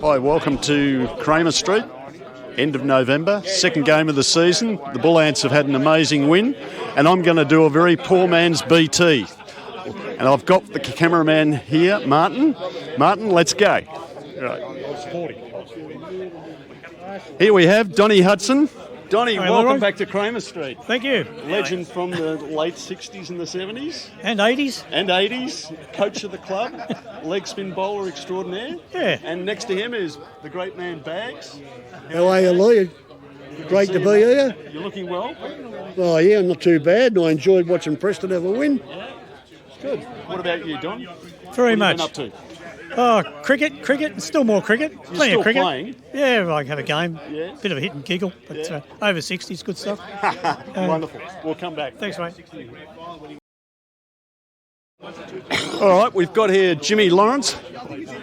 Hi, welcome to Graeme Street, end of November, second game of the season. The Bull Ants have had an amazing win, and I'm going to do a very poor man's BT. And I've got the cameraman here, Martin. Martin, let's go. Right. Here we have Donnie Hudson. Donnie, welcome back to Graeme Street. Thank you. Legend from the late 60s and the 70s. And 80s. And 80s. Coach of the club. Leg spin bowler extraordinaire. Yeah. And next to him is the great man Bags. How are you, Lee? Great to be here. You're looking well? Oh, yeah, not too bad. I enjoyed watching Preston have a win. It's good. What about you, Don? Very what much. Have you been up to? Oh, cricket, still more cricket. You're Plenty still of cricket. playing? Yeah, I have a game. Yeah. Bit of a hit and giggle, but over 60s, good stuff. Wonderful. We'll come back. Thanks, mate. All right, we've got here Jimmy Lawrence,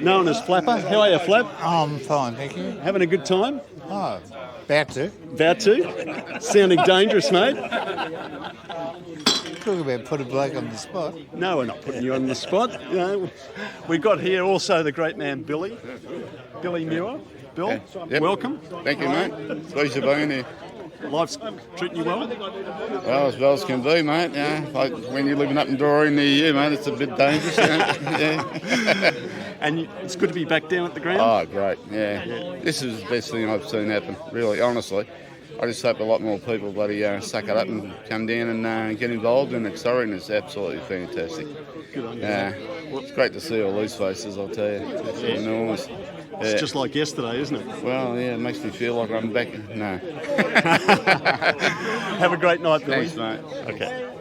known as Flapper. How are you, Flap? I'm fine, thank you. Having a good time? Oh, about to. About to? Sounding dangerous, mate. Talk about put a bloke on the spot. No, we're not putting you on the spot. You know, we've got here also the great man Billy Muir. Bill, welcome. Thank you, mate. Pleasure being here. Life's treating you well? Well, as well as can be, mate. Yeah, like when you're living up and Dory near you, mate, it's a bit dangerous. Yeah. And it's good to be back down at the ground? Oh, great. Yeah. This is the best thing I've seen happen, really, honestly. I just hope a lot more people bloody suck it up and come down and get involved in it. Sorry, and it's absolutely fantastic. Good on you. It's great to see all these faces, I'll tell you. It's enormous. It's just like yesterday, isn't it? Well, yeah, it makes me feel like I'm back. No. Have a great night, Billy. Thanks, mate. Okay.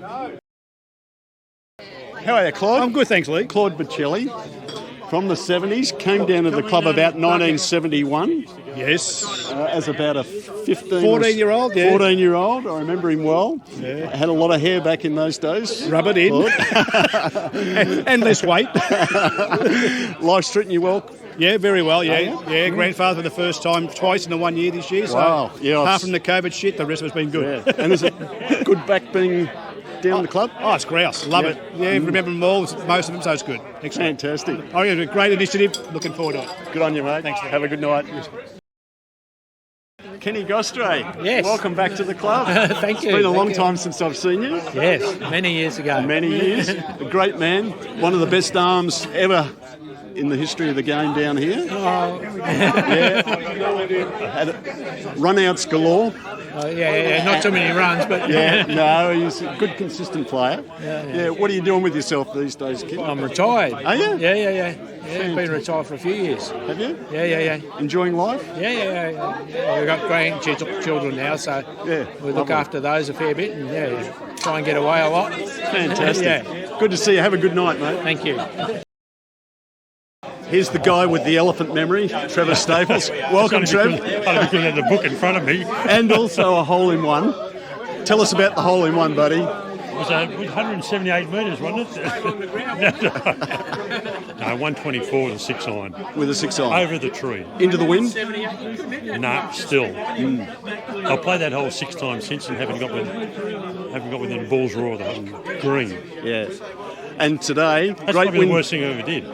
How are you, Claude? I'm good, thanks, Lee. Claude Bocelli, from the 70s, came down to the club about 1971. Yes. As about a 14-year-old, yeah. 14-year-old, I remember him well. Yeah. Had a lot of hair back in those days. Rub it in. and less weight. Life's treating you well? Yeah, very well, yeah. Oh, yeah, grandfather for the first time, twice in the 1 year this year. So wow. Yeah, apart from the COVID shit, the rest of it's been good. Yeah. And is it good back being down the club? Oh, it's grouse. Love it. Yeah, remember them all, most of them, so it's good. Excellent. Fantastic. Oh, yeah, a great initiative. Looking forward to it. Good on you, mate. Thanks. Have a good night. Kenny Gostray, Yes. welcome back to the club. Thank you. It's been a long time since I've seen you. Yes, many years ago. Many years. A great man. One of the best arms ever in the history of the game down here. Oh. Yeah. Had run-outs galore. Yeah, not too many runs, but Yeah, no, he's a good, consistent player. Yeah. What are you doing with yourself these days, kid? I'm retired. Are you? Yeah. I've been retired for a few years. Have you? Yeah. Enjoying life? Yeah. We've got grandchildren now, so we look lovely. after those a fair bit and try and get away a lot. Fantastic. Yeah. Good to see you. Have a good night, mate. Thank you. Here's the guy with the elephant memory, Trevor Staples. Welcome, Trev. I'm looking at the book in front of me. And also a hole-in-one. Tell us about the hole-in-one, buddy. It was 178 metres, wasn't it? No, 124 with a 6-iron. With a 6-iron. Over the tree. Into the wind? No, still. I've played that hole 6 times since and haven't got within a ball's roar of the green. Yes. And today, That's great probably win. the worst thing I ever did.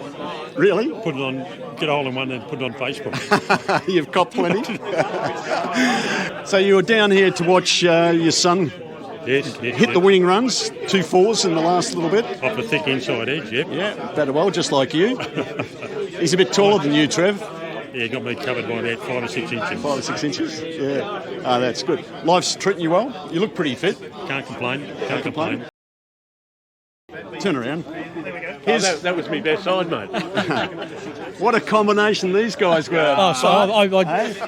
Really? Put it on, get a hole in one and put it on Facebook. You've got plenty. So you were down here to watch your son Yes. hit the winning runs, 2 fours in the last little bit. Off the thick inside edge, yep. Yeah, better well, just like you. He's a bit taller than you, Trev. Yeah, got me covered by about 5 or 6 inches. 5 or 6 inches? Yeah. Oh, that's good. Life's treating you well. You look pretty fit. Can't complain. Can't complain. Turn around. That was my best side, mate. What a combination these guys were. Oh, so I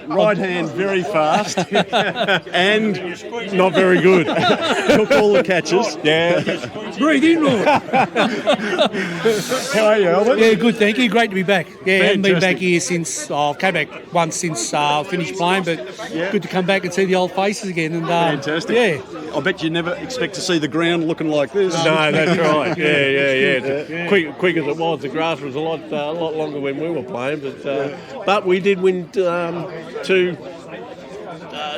Right hand very fast and not very good. Took all the catches. Yeah. breathe in, Lord. How are you, Albert? Yeah, good, thank you. Great to be back. Yeah, I haven't been Fantastic. back here since, came back once since finished playing, but good to come back and see the old faces again. And Fantastic. Yeah. I bet you never expect to see the ground looking like this. No, that's right. Yeah. Quick as it was, the grass was a lot longer when we were playing, but we did win 2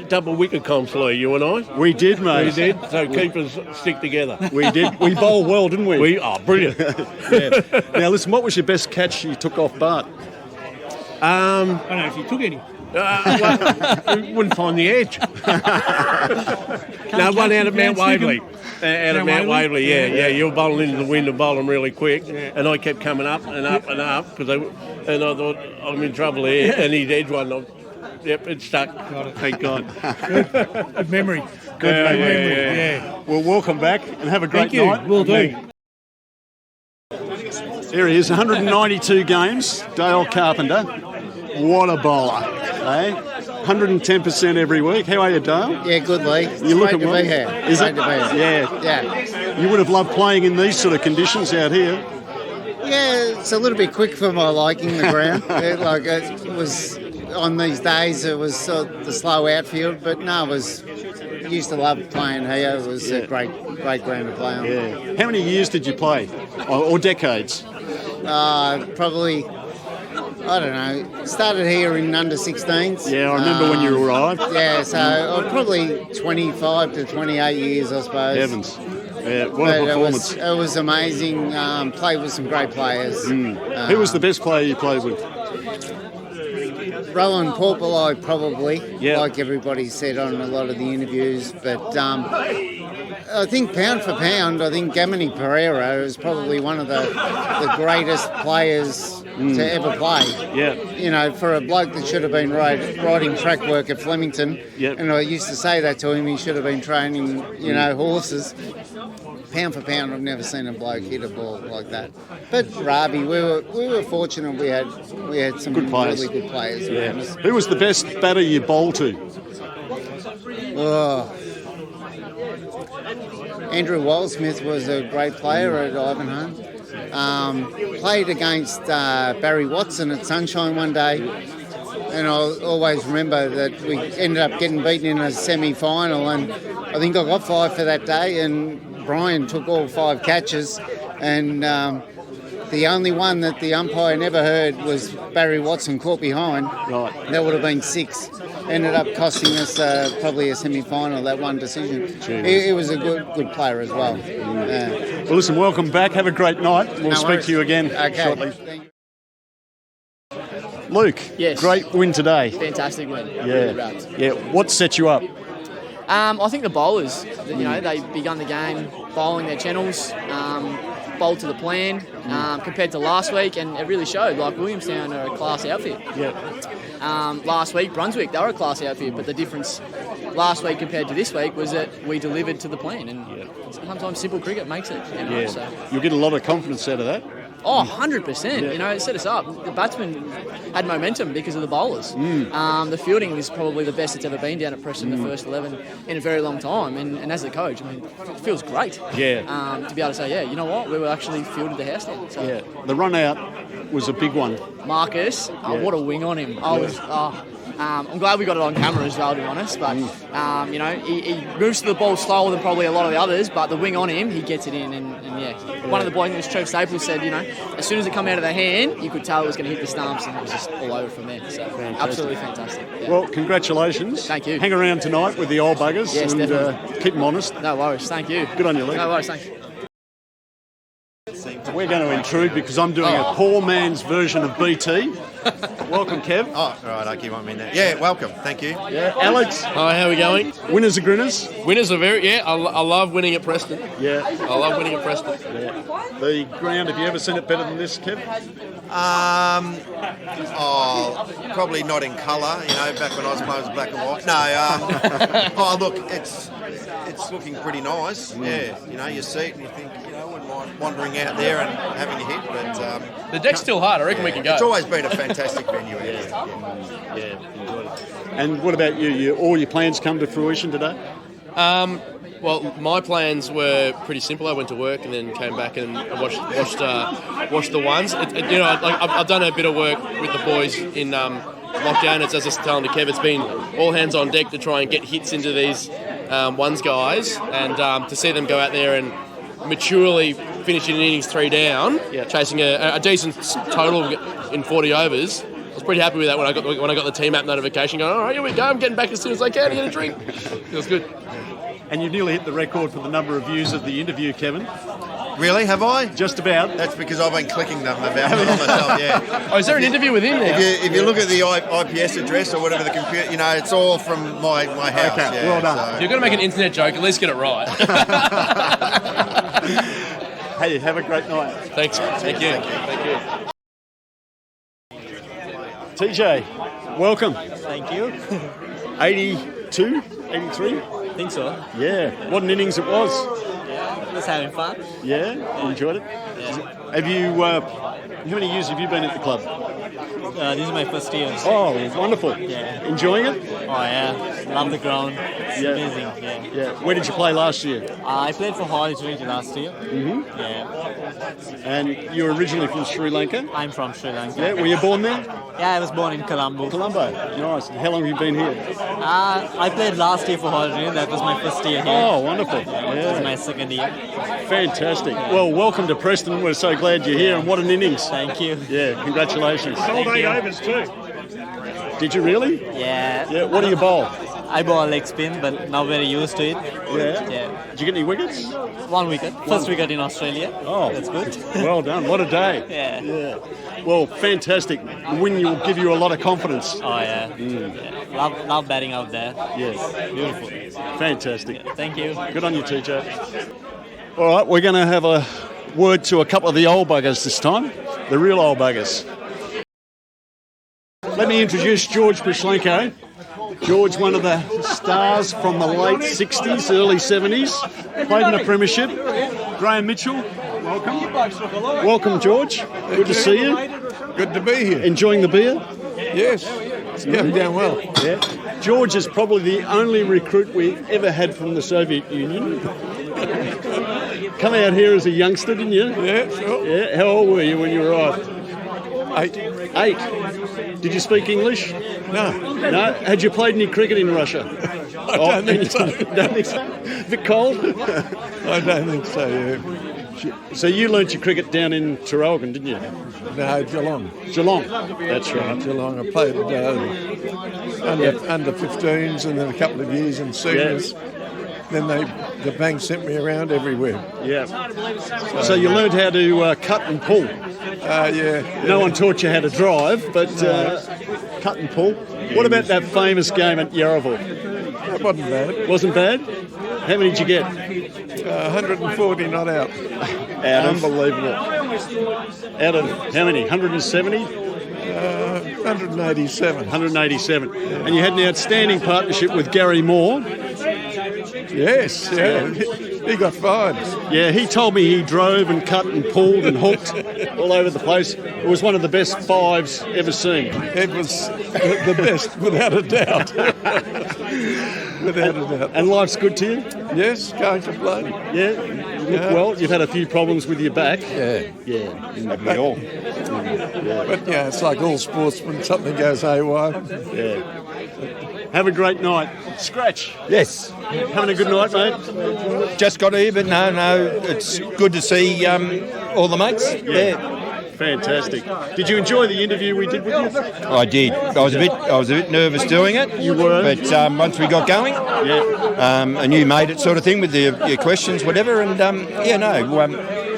double wicket comps, Lee, you and I. We did, mate. We did. So keepers stick together. We did. We bowled well, didn't we? Brilliant. Yeah. Now listen, what was your best catch you took off Bart? I don't know if you took any. Well, we wouldn't find the edge. No, one out of Mount Waverley. Out of Mount Waverley, yeah. You're bowling into the wind and bowling really quick. And I kept coming up and up and up, and I thought, I'm in trouble here. And he'd edge one. Yep, it stuck. Got it. Thank God. Good memory. Good memory. Yeah. Well, welcome back and have a great Thank you. night. Will do. Here he is, 192 games, Dale Carpenter. What a bowler, eh? 110% every week. How are you, Dale? Yeah, good, Lee. You looking great to well? be here. Is great it? to be here. Yeah. You would have loved playing in these sort of conditions out here. Yeah, it's a little bit quick for my liking, the ground. It was on these days. It was the slow outfield, but no, I used to love playing here. It was a great ground to play on. Yeah. How many years did you play, or decades? Probably, I don't know. Started here in under 16s. Yeah, I remember when you arrived. Yeah, so probably 25 to 28 years, I suppose. Heavens. Yeah, what a performance. It was amazing. Played with some great players. Who was the best player you played with? Rowan Porpello, probably, Yeah. like everybody said on a lot of the interviews. But I think pound for pound, I think Gamini Pereira is probably one of the greatest players to ever play. Yeah. You know, for a bloke that should have been riding track work at Flemington, Yep. and I used to say that to him, he should have been training, horses. Pound for pound, I've never seen a bloke hit a ball like that. But Ravi, we were fortunate. We had some Good players. really good players around us. Who was the best batter you bowled to? Oh. Andrew Waldsmith was a great player at Ivanhoe. Played against Barry Watson at Sunshine one day, and I'll always remember that we ended up getting beaten in a semi-final, and I think I got 5 for that day, and Brian took all 5 catches, and the only one that the umpire never heard was Barry Watson caught behind. Right. That would have been 6. Ended up costing us probably a semi-final, that one decision. He was a good player as well. Well, listen, welcome back. Have a great night. We'll speak to you again shortly. Thank you. Luke, Yes. great win today. Fantastic win. Yeah. Really wrapped. Yeah. What set you up? I think the bowlers, they begun the game bowling their channels, bowled to the plan compared to last week, and it really showed. Like Williamstown are a class outfit. Yeah. Last week, Brunswick, they were a class outfit, but the difference last week compared to this week was that we delivered to the plan, and sometimes simple cricket makes it. So. You'll get a lot of confidence out of that. Oh, 100%. It set us up. The batsmen had momentum because of the bowlers. The fielding was probably the best it's ever been down at Preston, the first 11, in a very long time. And as a coach, it feels great. Yeah. To be able to say, you know what, we were actually fielded the house down. So. Yeah. The run out was a big one. Marcus, what a wing on him. I'm glad we got it on camera as well, to be honest. But, he moves to the ball slower than probably a lot of the others, but the wing on him, he gets it in. One of the boys, Trevor Staples, said, as soon as it come out of the hand, you could tell it was going to hit the stumps, and it was just all over from there. So, absolutely fantastic. Yeah. Well, congratulations. Thank you. Hang around tonight with the old buggers and definitely. keep them honest. No worries. Thank you. Good on you, Luke. No worries. Thank you. We're going to intrude because I'm doing a poor man's version of BT. Welcome, Kev. Oh, right, okay, you want me in there? Yeah, welcome, thank you. Yeah, Alex. Hi, how are we going? Winners are grinners. Winners are I love winning at Preston. Yeah. I love winning at Preston. Yeah. The ground, have you ever seen it better than this, Kev? Probably not in colour, back when I was playing it was black and white. No, look, it's looking pretty nice. Yeah, you see it and you think, wouldn't mind wandering out there and having a hit, but... The deck's still hard, I reckon we can go. It's always been a fantastic venue. Yeah, enjoyed it. And what about you? All your plans come to fruition today? Well, my plans were pretty simple. I went to work and then came back and watched the ones. I've done a bit of work with the boys in lockdown. It's, as I was telling to Kev, it's been all hands on deck to try and get hits into these ones guys, and to see them go out there and maturely finish in innings 3 down, chasing a decent total in 40 overs. I was pretty happy with that when I got the team app notification going, all right, here we go, I'm getting back as soon as I can to get a drink. It was good. And you nearly hit the record for the number of views of the interview, Kevin. Really, have I? Just about. That's because I've been clicking them about it on myself, yeah. Oh, is there an interview with him now? If you look at the IPS address or whatever the computer, it's all from my house. Okay, yeah, well done. So. If you're going to make an internet joke, at least get it right. Hey, have a great night. Thanks. Thank you. Thank you. TJ, welcome. Thank you. 82, 83? I think so. Yeah. What an innings it was. Yeah, just having fun. Yeah, enjoyed it. Yeah. Have you? How many years have you been at the club? This is my first year. Oh, wonderful. Yeah. Enjoying it? Oh yeah, love the ground. It's amazing. Yeah. Yeah. Where did you play last year? I played for Hudson Ian last year. Mm-hmm. Yeah. And you're originally from Sri Lanka? I'm from Sri Lanka. Yeah. Were you born there? Yeah, I was born in Colombo. Colombo. Nice. How long have you been here? I played last year for Hudson Ian. That was my first year here. Oh, wonderful. Yeah. This is my second year. Fantastic. Well, welcome to Preston. We're so glad you're here, and what an innings. Thank you. Yeah, congratulations. Thank you. overs too. Did you really? Yeah. Yeah. What do you bowl? I bowl leg spin, but not very used to it. Yeah. Yeah. Did you get any wickets? One wicket. First wicket in Australia. Oh, that's good. Well done. What a day. Yeah. Yeah. Well, fantastic. The win will give you a lot of confidence. Oh yeah. Yeah. Love batting out there. Yes. Beautiful. Fantastic. Yeah, thank you. Good on you, TJ. All right, we're going to have a word to a couple of the old buggers this time, the real old buggers. Let me introduce George Puchlenko. George, one of the stars from the late 60s, early 70s, played in a premiership. Graeme Mitchell, welcome. Welcome, George. Good to see you. Good to be here. Enjoying the beer? Yes, it's going down well. Yeah. George is probably the only recruit we ever had from the Soviet Union. Come out here as a youngster, didn't you? Yeah, sure. Yeah. How old were you when you arrived? 8. 8. Did you speak English? No. No? Had you played any cricket in Russia? I don't think so. Don't think so? A bit cold? I don't think so, yeah. So you learnt your cricket down in Traralgon, didn't you? No, Geelong. Geelong, that's right. Geelong. I played under 15s and then a couple of years in seniors. Yeah. Then the bank sent me around everywhere. Yeah. So you learned how to cut and pull. Yeah. No one taught you how to drive, but cut and pull. What about that famous game at Yarraville? It wasn't bad. Wasn't bad? How many did you get? 140 not out. Unbelievable. Out of how many? 170? 187. 187. And you had an outstanding partnership with Gary Moore. Yes, yeah. He got fired. Yeah, he told me he drove and cut and pulled and hooked all over the place. It was one of the best fives ever seen. It was the best, without a doubt. Without a doubt. And life's good to you? Yes, can't complain. Yeah, you look well. You've had a few problems with your back. Yeah. Yeah, we all. But yeah, it's like all sports when something goes haywire. Yeah. Have a great night. Scratch. Yes. Having a good night, mate? Just got here, but no, it's good to see all the mates. Yeah. Fantastic. Did you enjoy the interview we did with you? I did. I was a bit nervous doing it. You were. But once we got going, and you made it sort of thing with your questions, whatever, and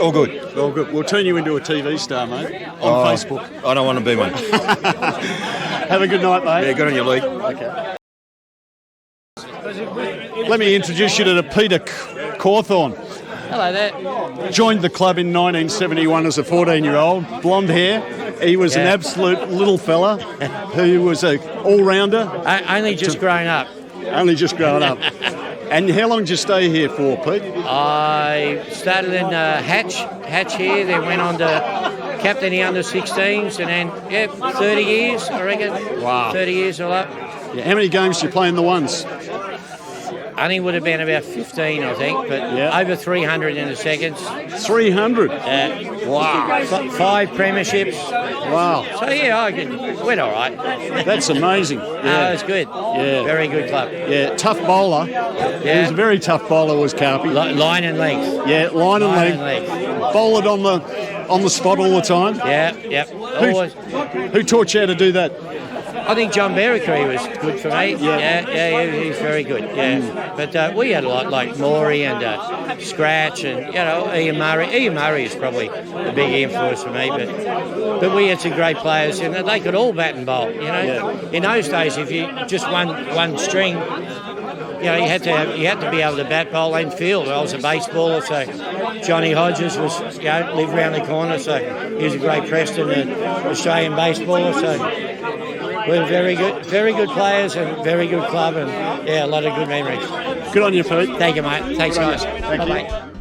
all good. All good. We'll turn you into a TV star, mate, on Facebook. I don't want to be one. Have a good night, mate. Yeah, good on you, Lee. Okay. Let me introduce you to Peter Cawthorne. Hello there. Joined the club in 1971 as a 14-year-old, blonde hair. He was an absolute little fella who was an all-rounder. Only just grown up. Only just grown up. And how long did you stay here for, Pete? I started in Hatch here, then went on to captain the under-16s, and then, 30 years, I reckon. Wow. 30 years or that. Yeah, how many games did you play in the ones? Only would have been about 15, I think, but over 300 in the seconds. 300? Wow. 5 premierships. Wow. So, I went all right. That's amazing. Yeah. It was good. Yeah. Very good club. Yeah, tough bowler. Yeah. He was a very tough bowler, was Carpy. Line and length. Yeah, line and length. Bowled on the spot all the time. Yeah, yep. Who taught you how to do that? I think John Berricree was good for me. Yeah, he's very good. Yeah, but we had a lot like Maury and Scratch and Ian Murray. Ian Murray is probably a big influence for me, but we had some great players and they could all bat and bowl. In those days, if you just one string. You had to be able to bat, bowl and field. I was a baseballer, so Johnny Hodges was lived round the corner, so he was a great Preston and Australian baseballer. So we're very good players and very good club, and a lot of good memories. Good on you, Pete. Thank you, mate. Thanks, guys. Thank you. Bye-bye.